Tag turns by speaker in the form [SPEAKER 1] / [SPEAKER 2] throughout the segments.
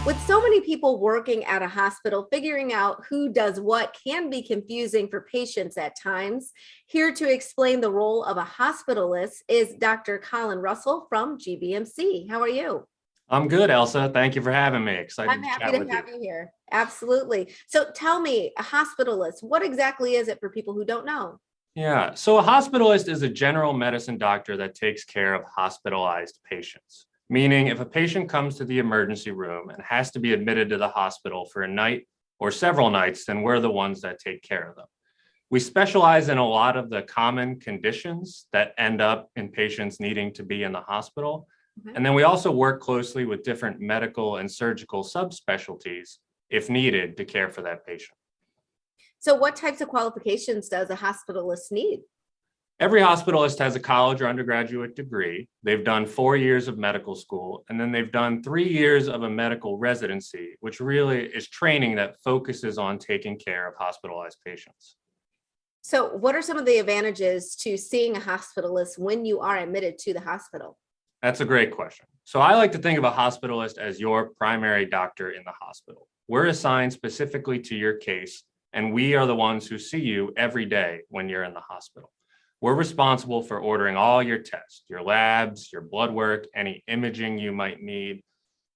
[SPEAKER 1] With so many people working at a hospital, figuring out who does what can be confusing for patients at times. Here to explain the role of a hospitalist is Dr. Colin Russell from GBMC. How are you?
[SPEAKER 2] I'm good, Elsa. Thank you for having me. Excited
[SPEAKER 1] I'm
[SPEAKER 2] to
[SPEAKER 1] happy
[SPEAKER 2] chat
[SPEAKER 1] to
[SPEAKER 2] with
[SPEAKER 1] have
[SPEAKER 2] you.
[SPEAKER 1] you here. Absolutely. So tell me, a hospitalist, what exactly is it for people who don't know?
[SPEAKER 2] Yeah, so a hospitalist is a general medicine doctor that takes care of hospitalized patients. Meaning, if a patient comes to the emergency room and has to be admitted to the hospital for a night or several nights, then we're the ones that take care of them. We specialize in a lot of the common conditions that end up in patients needing to be in the hospital.
[SPEAKER 1] Okay.
[SPEAKER 2] And then we also work closely with different medical and surgical subspecialties if needed to care for that patient.
[SPEAKER 1] So what types of qualifications does a hospitalist need?
[SPEAKER 2] Every hospitalist has a college or undergraduate degree. They've done 4 years of medical school, and then they've done 3 years of a medical residency, which really is training that focuses on taking care of hospitalized patients.
[SPEAKER 1] So what are some of the advantages to seeing a hospitalist when you are admitted to the hospital?
[SPEAKER 2] That's a great question. So I like to think of a hospitalist as your primary doctor in the hospital. We're assigned specifically to your case, and we are the ones who see you every day when you're in the hospital. We're responsible for ordering all your tests, your labs, your blood work, any imaging you might need.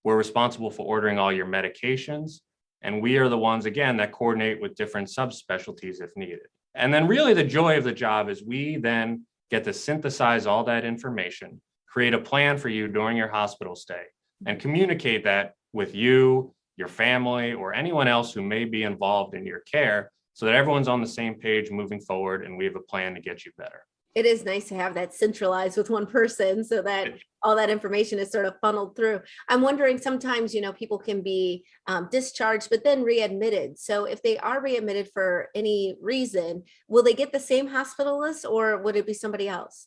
[SPEAKER 2] We're responsible for ordering all your medications, and we are the ones, again, that coordinate with different subspecialties if needed. And then really the joy of the job is we then get to synthesize all that information, create a plan for you during your hospital stay, and communicate that with you, your family, or anyone else who may be involved in your care so that everyone's on the same page moving forward and we have a plan to get you better.
[SPEAKER 1] It is nice to have that centralized with one person so that all that information is sort of funneled through. I'm wondering sometimes, people can be discharged, but then readmitted. So if they are readmitted for any reason, will they get the same hospitalist or would it be somebody else?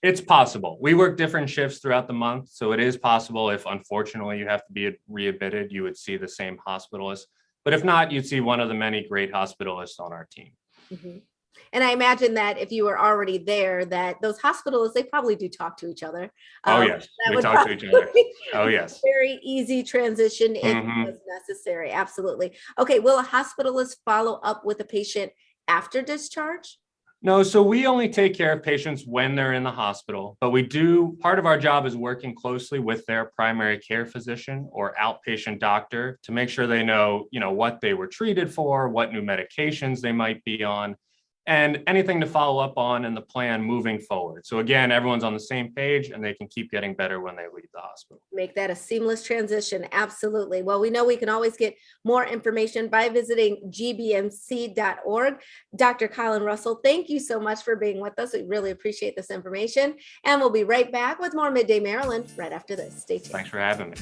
[SPEAKER 2] It's possible. We work different shifts throughout the month. So it is possible if unfortunately you have to be readmitted, you would see the same hospitalist. But if not, you'd see one of the many great hospitalists on our team.
[SPEAKER 1] Mm-hmm. And I imagine that if you were already there, that those hospitalists, they probably do talk to each other.
[SPEAKER 2] Oh, yes.
[SPEAKER 1] That
[SPEAKER 2] We
[SPEAKER 1] would
[SPEAKER 2] talk to each other. Oh, yes.
[SPEAKER 1] very easy transition if it
[SPEAKER 2] Mhm.
[SPEAKER 1] was necessary. Absolutely. Okay. Will a hospitalist follow up with a patient after discharge?
[SPEAKER 2] No, so we only take care of patients when they're in the hospital, but we do, part of our job is working closely with their primary care physician or outpatient doctor to make sure they know, what they were treated for, what new medications they might be on, and anything to follow up on in the plan moving forward. So again, everyone's on the same page and they can keep getting better when they leave the hospital.
[SPEAKER 1] Make that a seamless transition. Absolutely. Well, we know we can always get more information by visiting gbmc.org. Dr. Colin Russell, thank you so much for being with us. We really appreciate this information. And we'll be right back with more Midday Maryland right after this. Stay tuned.
[SPEAKER 2] Thanks for having me.